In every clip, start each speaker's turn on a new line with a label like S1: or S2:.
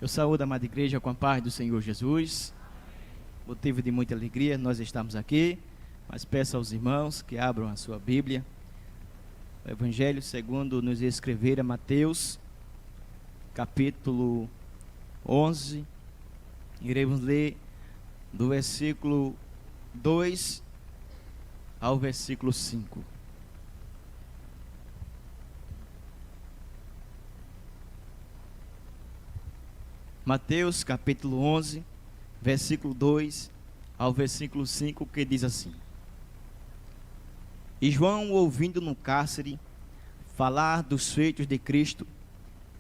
S1: Eu saúdo a amada igreja com a paz do Senhor Jesus. Motivo de muita alegria nós estamos aqui, mas peço aos irmãos que abram a sua Bíblia. O Evangelho segundo nos escrever a Mateus, capítulo 11. Iremos ler do versículo 2 ao versículo 5. Mateus capítulo 11, versículo 2 ao versículo 5, que diz assim: E João, ouvindo no cárcere falar dos feitos de Cristo,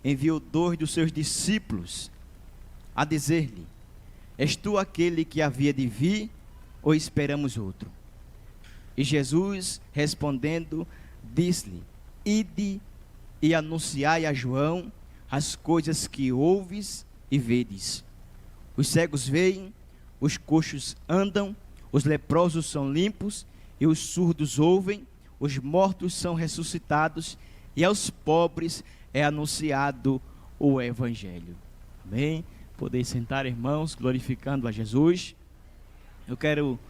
S1: enviou 2 dos seus discípulos a dizer-lhe: És tu aquele que havia de vir, ou esperamos outro? E Jesus, respondendo, disse-lhe: Ide e anunciai a João as coisas que ouves e vedes. Os cegos veem, os coxos andam, os leprosos são limpos, e os surdos ouvem, os mortos são ressuscitados, e aos pobres é anunciado o Evangelho. Amém? Poder sentar, irmãos, glorificando a Jesus. Eu quero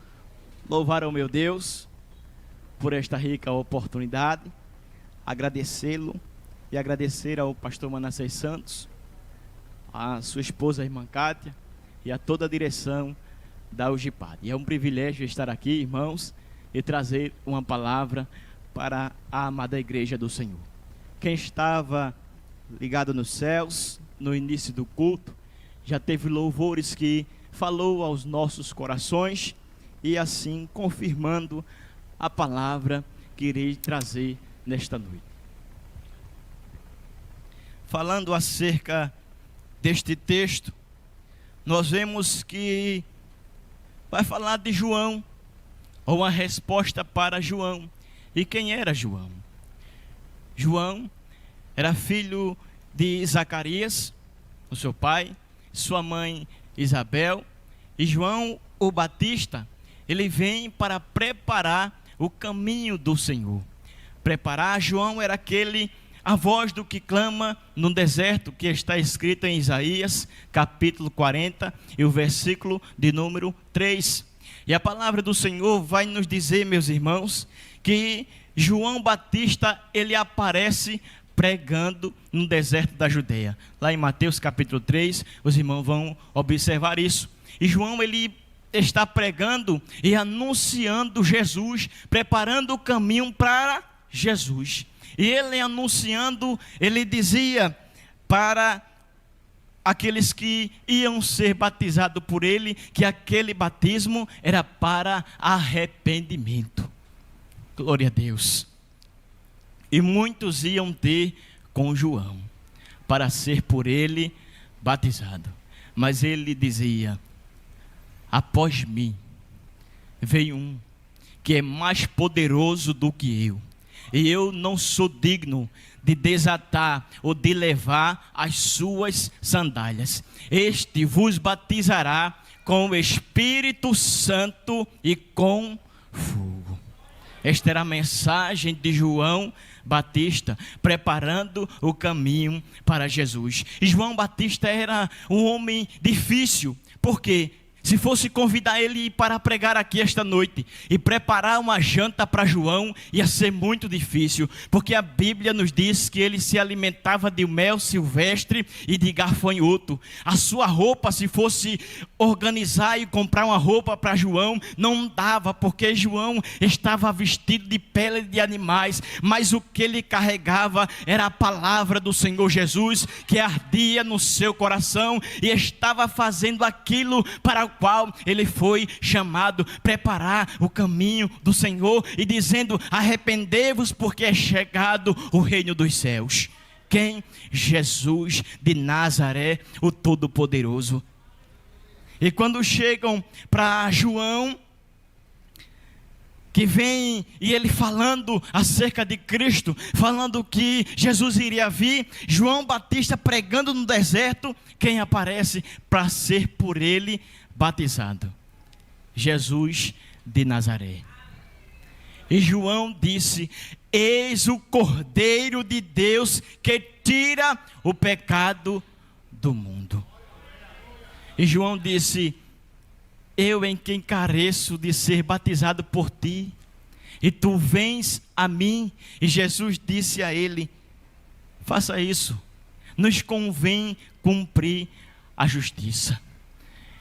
S1: louvar ao meu Deus por esta rica oportunidade, agradecê-lo e agradecer ao pastor Manassés Santos, a sua esposa, a irmã Cátia, e a toda a direção da UGIPAD. E é um privilégio estar aqui, irmãos, e trazer uma palavra para a amada igreja do Senhor. Quem estava ligado nos céus, no início do culto, já teve louvores que falou aos nossos corações, e assim confirmando a palavra que irei trazer nesta noite. Falando acerca deste texto, nós vemos que vai falar de João, ou uma resposta para João. E quem era João? João era filho de Zacarias, o seu pai, sua mãe Isabel, e João o Batista, ele vem para preparar o caminho do Senhor. Preparar, João era a voz do que clama no deserto, que está escrito em Isaías, capítulo 40, e o versículo de número 3. E a palavra do Senhor vai nos dizer, meus irmãos, que João Batista, ele aparece pregando no deserto da Judeia. Lá em Mateus capítulo 3, os irmãos vão observar isso. E João, ele está pregando e anunciando Jesus, preparando o caminho para Jesus. E ele anunciando, ele dizia para aqueles que iam ser batizados por ele, que aquele batismo era para arrependimento. Glória a Deus. E muitos iam ter com João, para ser por ele batizado. Mas ele dizia: após mim veio um que é mais poderoso do que eu, e eu não sou digno de desatar ou de levar as suas sandálias. Este vos batizará com o Espírito Santo e com fogo. Esta era a mensagem de João Batista, preparando o caminho para Jesus. E João Batista era um homem difícil, porque se fosse convidar ele para pregar aqui esta noite e preparar uma janta para João, ia ser muito difícil, porque a Bíblia nos diz que ele se alimentava de mel silvestre e de gafanhoto. A sua roupa, se fosse organizar e comprar uma roupa para João, não dava, porque João estava vestido de pele de animais, mas o que ele carregava era a palavra do Senhor Jesus, que ardia no seu coração, e estava fazendo aquilo para qual ele foi chamado, preparar o caminho do Senhor, e dizendo: arrependei-vos, porque é chegado o reino dos céus. Quem? Jesus de Nazaré, o Todo-Poderoso. E quando chegam para João, que vem, e ele falando acerca de Cristo, falando que Jesus iria vir, João Batista pregando no deserto, quem aparece para ser por ele batizado? Jesus de Nazaré. E João disse: eis o Cordeiro de Deus que tira o pecado do mundo. E João disse: eu em quem careço de ser batizado por ti, e tu vens a mim. E Jesus disse a ele: faça isso, nos convém cumprir a justiça.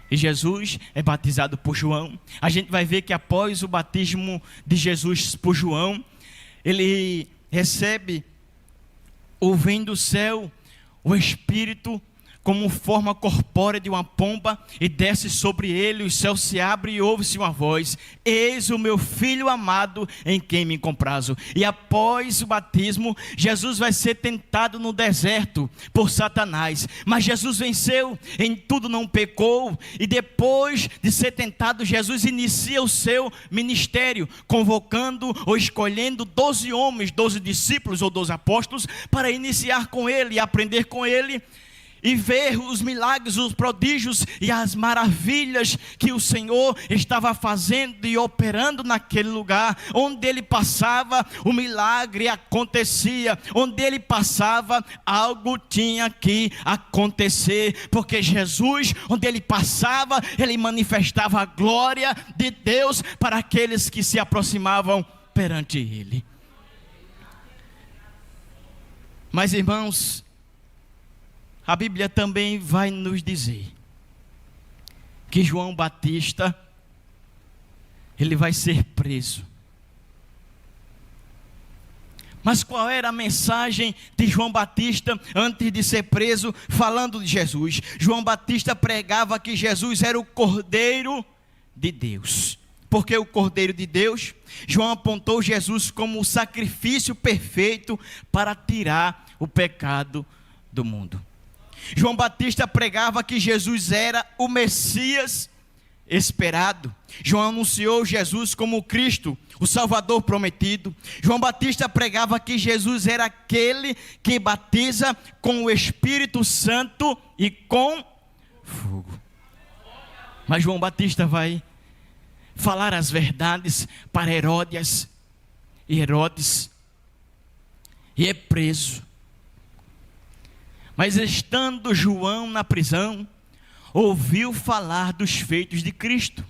S1: E Jesus é batizado por João. A gente vai ver que após o batismo de Jesus por João, ele recebe, ou vem do céu, o Espírito como forma corpórea de uma pomba, e desce sobre ele, o céu se abre e ouve-se uma voz: eis o meu filho amado, em quem me comprazo. E após o batismo, Jesus vai ser tentado no deserto por Satanás, mas Jesus venceu, em tudo não pecou. E depois de ser tentado, Jesus inicia o seu ministério, convocando ou escolhendo 12 homens, 12 discípulos ou 12 apóstolos, para iniciar com ele e aprender com ele, e ver os milagres, os prodígios e as maravilhas que o Senhor estava fazendo e operando naquele lugar. Onde ele passava, o milagre acontecia. Onde ele passava, algo tinha que acontecer, porque Jesus, onde ele passava, ele manifestava a glória de Deus para aqueles que se aproximavam perante ele. Mas, irmãos, a Bíblia também vai nos dizer que João Batista, ele vai ser preso. Mas qual era a mensagem de João Batista antes de ser preso, falando de Jesus? João Batista pregava que Jesus era o Cordeiro de Deus. Por que o Cordeiro de Deus? João apontou Jesus como o sacrifício perfeito para tirar o pecado do mundo. João Batista pregava que Jesus era o Messias esperado. João anunciou Jesus como o Cristo, o Salvador prometido. João Batista pregava que Jesus era aquele que batiza com o Espírito Santo e com fogo. Mas João Batista vai falar as verdades para Herodes, e é preso. Mas estando João na prisão, ouviu falar dos feitos de Cristo.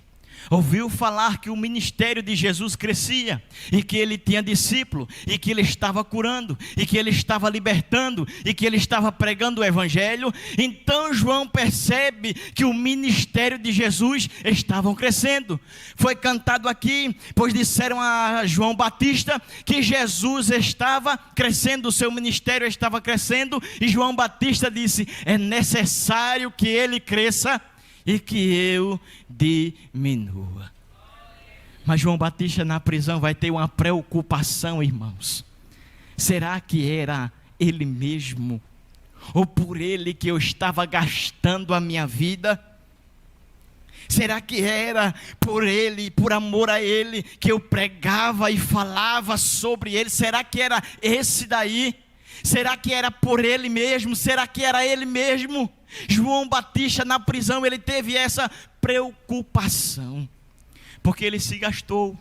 S1: Ouviu falar que o ministério de Jesus crescia, e que ele tinha discípulo, e que ele estava curando, e que ele estava libertando, e que ele estava pregando o Evangelho. Então João percebe que o ministério de Jesus estava crescendo. Foi cantado aqui, pois disseram a João Batista que Jesus estava crescendo, o seu ministério estava crescendo, e João Batista disse: é necessário que ele cresça e que eu diminua. Mas João Batista na prisão vai ter uma preocupação, irmãos. Será que era ele mesmo, ou por ele que eu estava gastando a minha vida? Será que era por ele, por amor a ele, que eu pregava e falava sobre ele? Será que era esse daí? Será que era por ele mesmo? Será que era ele mesmo? João Batista na prisão, ele teve essa preocupação, porque ele se gastou,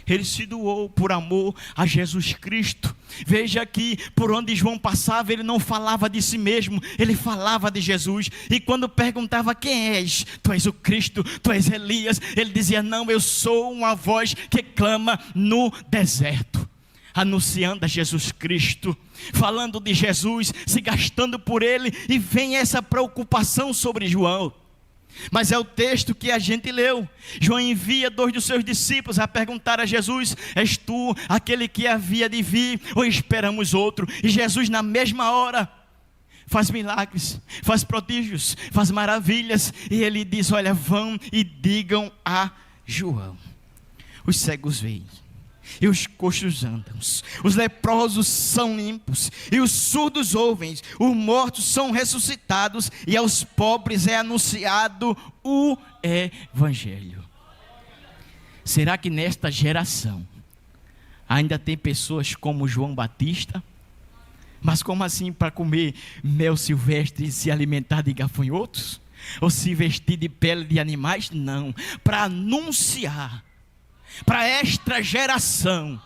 S1: ele se doou por amor a Jesus Cristo. Veja que por onde João passava, ele não falava de si mesmo, ele falava de Jesus. E quando perguntava: quem és? Tu és o Cristo, tu és Elias? Ele dizia: não, eu sou uma voz que clama no deserto, anunciando a Jesus Cristo, falando de Jesus, se gastando por ele. E vem essa preocupação sobre João. Mas é o texto que a gente leu. João envia 2 dos seus discípulos a perguntar a Jesus: és tu aquele que havia de vir, ou esperamos outro? E Jesus na mesma hora faz milagres, faz prodígios, faz maravilhas. E ele diz: olha, vão e digam a João: os cegos veem, e os coxos andam, os leprosos são limpos, e os surdos ouvem, os mortos são ressuscitados, e aos pobres é anunciado o Evangelho. Será que nesta geração ainda tem pessoas como João Batista? Mas como assim para comer mel silvestre e se alimentar de gafanhotos? Ou se vestir de pele de animais? Não, para anunciar para esta geração,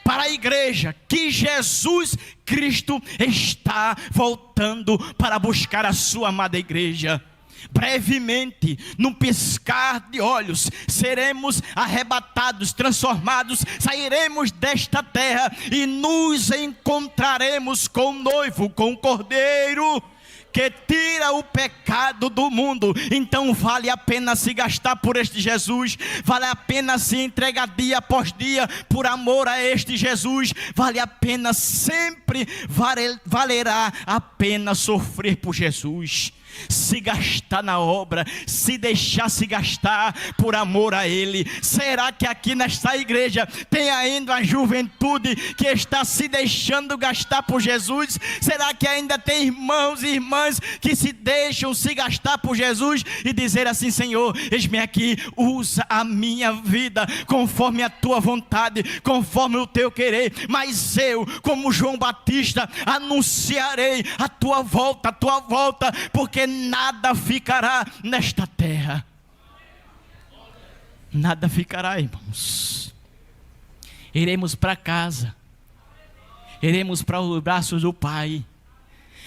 S1: para a igreja, que Jesus Cristo está voltando para buscar a sua amada igreja. brevemente, num piscar de olhos, seremos arrebatados, transformados, sairemos desta terra e nos encontraremos com o noivo, com o Cordeiro que tira o pecado do mundo. Então vale a pena se gastar por este Jesus, vale a pena se entregar dia após dia por amor a este Jesus, vale a pena sempre, valerá a pena sofrer por Jesus, se gastar na obra, se deixar se gastar por amor a Ele. Será que aqui nesta igreja tem ainda a juventude que está se deixando gastar por Jesus? Será que ainda tem irmãos e irmãs que se deixam se gastar por Jesus e dizer assim: Senhor, eis-me aqui, usa a minha vida conforme a tua vontade, conforme o teu querer, mas eu, como João Batista, anunciarei a tua volta, porque nada ficará nesta terra. Nada ficará, irmãos. Iremos para casa, iremos para os braços do Pai.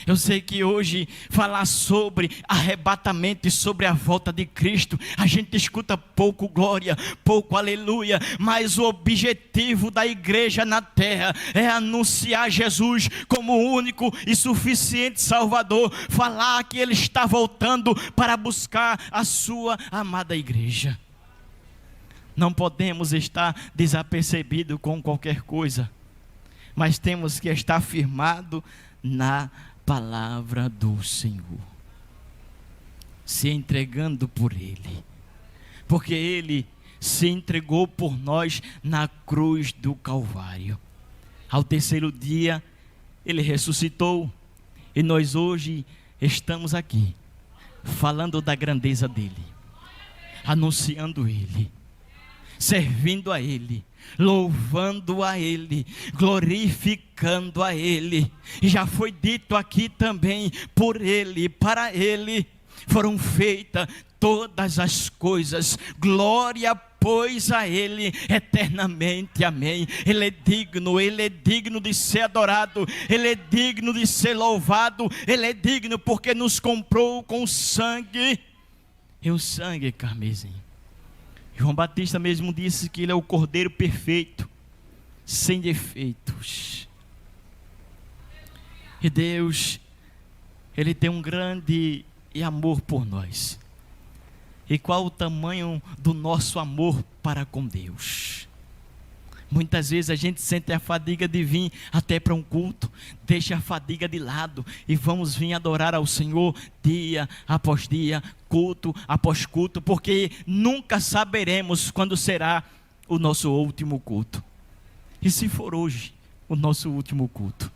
S1: Eu sei que hoje falar sobre arrebatamento e sobre a volta de Cristo, a gente escuta pouco glória, pouco aleluia, mas o objetivo da igreja na terra é anunciar Jesus como o único e suficiente Salvador, falar que Ele está voltando para buscar a sua amada igreja. Não podemos estar desapercebidos com qualquer coisa, mas temos que estar firmado na palavra do Senhor, se entregando por Ele, porque Ele se entregou por nós na cruz do Calvário. Ao terceiro dia Ele ressuscitou, e nós hoje estamos aqui falando da grandeza dEle, anunciando Ele, servindo a Ele, louvando a Ele, glorificando a Ele. E já foi dito aqui também: por Ele, para Ele foram feitas todas as coisas. Glória, pois, a Ele eternamente. Amém. Ele é digno de ser adorado, Ele é digno de ser louvado, Ele é digno porque nos comprou com sangue, e o sangue carmesim. João Batista mesmo disse que Ele é o Cordeiro perfeito, sem defeitos. E Deus, Ele tem um grande amor por nós. E qual o tamanho do nosso amor para com Deus? Muitas vezes a gente sente a fadiga de vir até para um culto, deixa a fadiga de lado e vamos vir adorar ao Senhor dia após dia, culto após culto, porque nunca saberemos quando será o nosso último culto. E se for hoje o nosso último culto?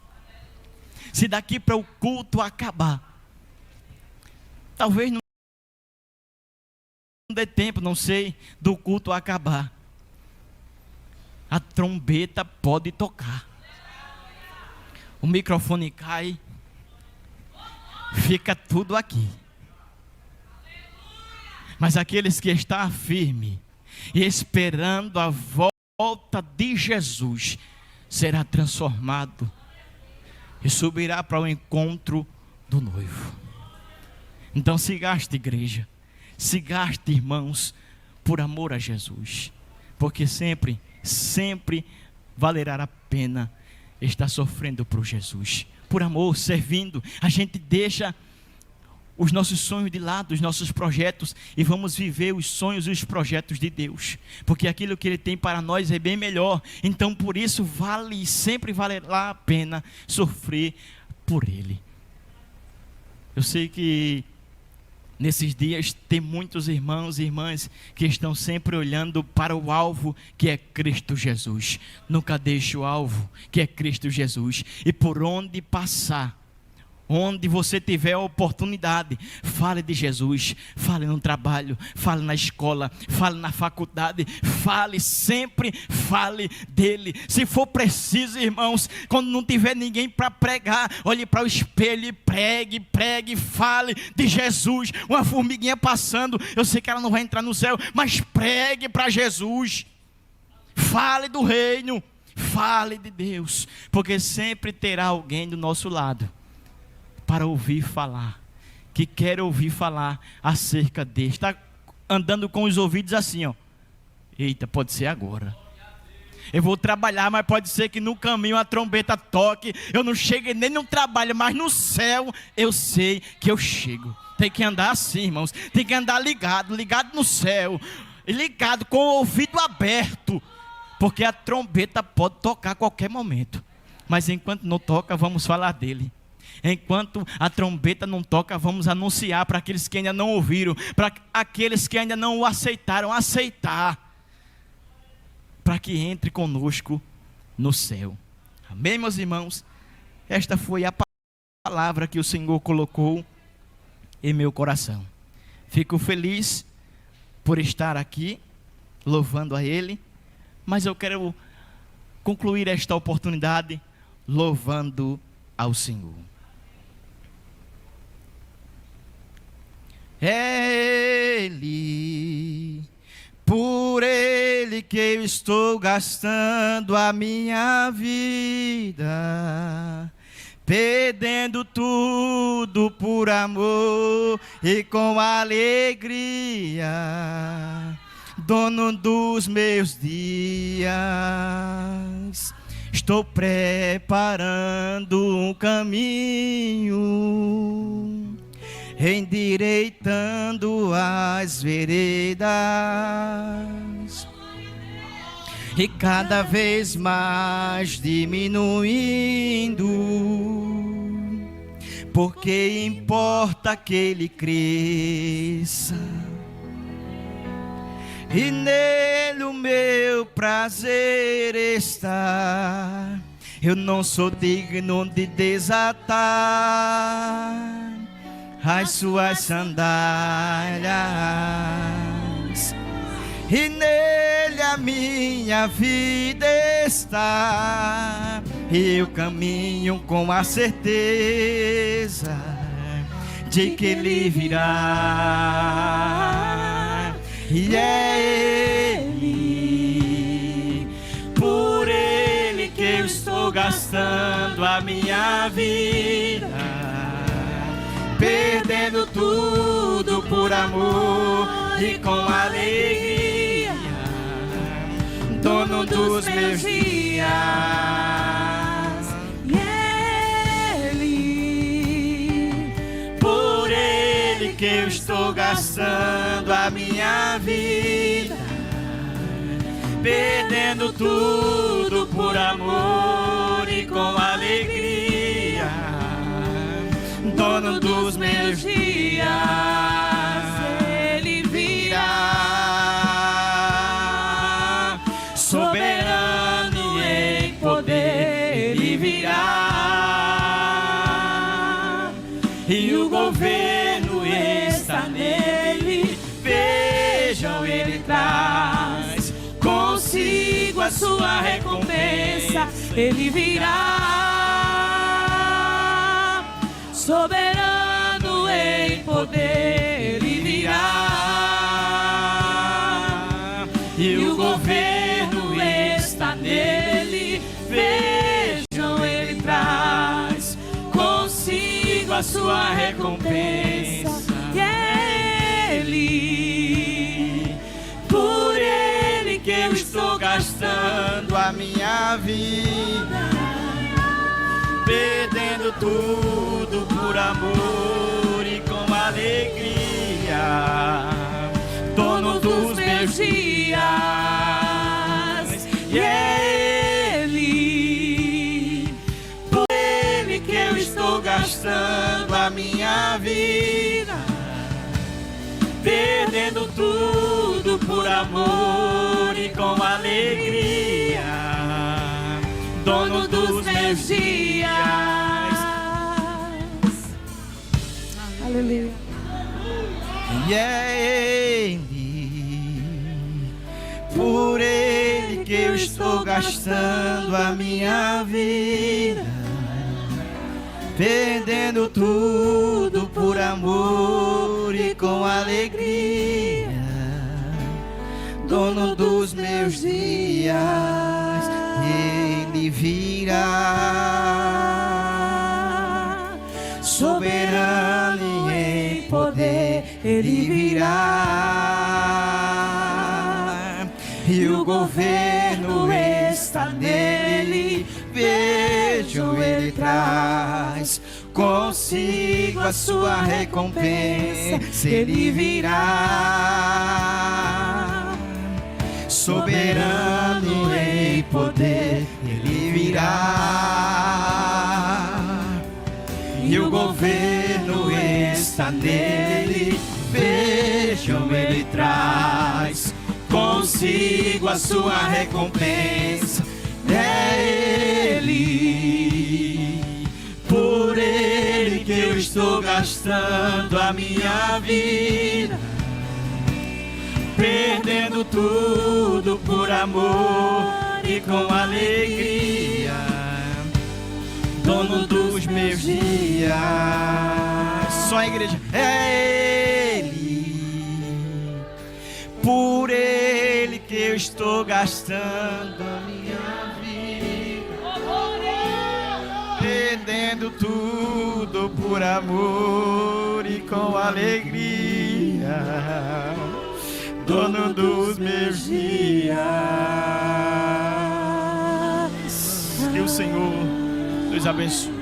S1: Se daqui para o culto acabar, talvez não dê tempo, não sei, do culto acabar, a trombeta pode tocar, o microfone cai, fica tudo aqui. Mas aqueles que estão firmes e esperando a volta de Jesus, será transformado e subirá para o encontro do noivo. Então se gaste, igreja, se gaste, irmãos, por amor a Jesus, porque sempre valerá a pena estar sofrendo por Jesus, por amor, servindo. A gente deixa os nossos sonhos de lado, os nossos projetos, e vamos viver os sonhos e os projetos de Deus, porque aquilo que Ele tem para nós é bem melhor. Então por isso sempre valerá a pena sofrer por Ele. Eu sei que nesses dias tem muitos irmãos e irmãs que estão sempre olhando para o alvo, que é Cristo Jesus. Nunca deixe o alvo, que é Cristo Jesus. E por onde passar, onde você tiver a oportunidade, fale de Jesus, fale no trabalho, fale na escola, fale na faculdade, sempre fale dele. Se for preciso, irmãos, quando não tiver ninguém para pregar, olhe para o espelho e pregue, fale de Jesus. Uma formiguinha passando, eu sei que ela não vai entrar no céu, mas pregue para Jesus, fale do reino, fale de Deus, porque sempre terá alguém do nosso lado para ouvir falar que quer ouvir falar acerca dele. Está andando com os ouvidos assim, ó. Eita, pode ser agora. Eu vou trabalhar, mas pode ser que no caminho a trombeta toque. Eu não cheguei nem no trabalho, mas no céu eu sei que eu chego. Tem que andar assim, irmãos. Tem que andar ligado no céu. Ligado, com o ouvido aberto. Porque a trombeta pode tocar a qualquer momento. Mas enquanto não toca, vamos falar dele. Enquanto a trombeta não toca, vamos anunciar para aqueles que ainda não ouviram. Para aqueles que ainda não o aceitaram, aceitar. Para que entre conosco no céu. Amém, meus irmãos? Esta foi a palavra que o Senhor colocou em meu coração. Fico feliz por estar aqui, louvando a Ele, mas eu quero concluir esta oportunidade louvando ao Senhor. É Ele, por Ele que eu estou gastando a minha vida, perdendo tudo por amor e com alegria, dono dos meus dias. Estou preparando um caminho, endireitando as veredas, e cada vez mais diminuindo, porque importa que Ele cresça, e nele o meu prazer está. Eu não sou digno de desatar as suas sandálias, e nele a minha vida está. Eu caminho com a certeza de que Ele virá, e é Ele, por Ele que eu estou gastando a minha vida, perdendo tudo por amor e com alegria, dono dos meus dias. E Ele, por Ele que eu estou gastando a minha vida, perdendo tudo por amor e com alegria, dono dos meus dias. Ele virá, soberano em poder. Ele virá, e o governo está nele. Vejam, Ele traz consigo a sua recompensa. Ele virá, soberano em poder. Ele virá, e o governo está nele. Vejam, Ele traz consigo a sua recompensa. E Ele, por Ele que eu estou gastando a minha vida, perdendo tudo por amor e com alegria, dono dos meus dias. E é Ele, por Ele que eu estou gastando a minha vida, perdendo tudo por amor e com alegria, dono dos meus dias.
S2: Aleluia.
S1: E é Ele, por Ele que eu estou gastando a minha vida, perdendo tudo por amor e com alegria, dono dos meus dias. Ele virá, soberano em
S2: Ele virá, e o governo está nele. Vejam, ele traz consigo a sua recompensa. Ele virá, soberano em poder. Ele virá, e o governo está nele. Vejam, ele traz consigo a sua recompensa. É ele, por ele que eu estou gastando a minha vida, perdendo tudo por amor e com alegria, dono dos meus dias. Só a igreja. É ele, por ele que eu estou gastando a minha vida, perdendo tudo por amor e com alegria, dono dos meus dias. Que o Senhor nos abençoe.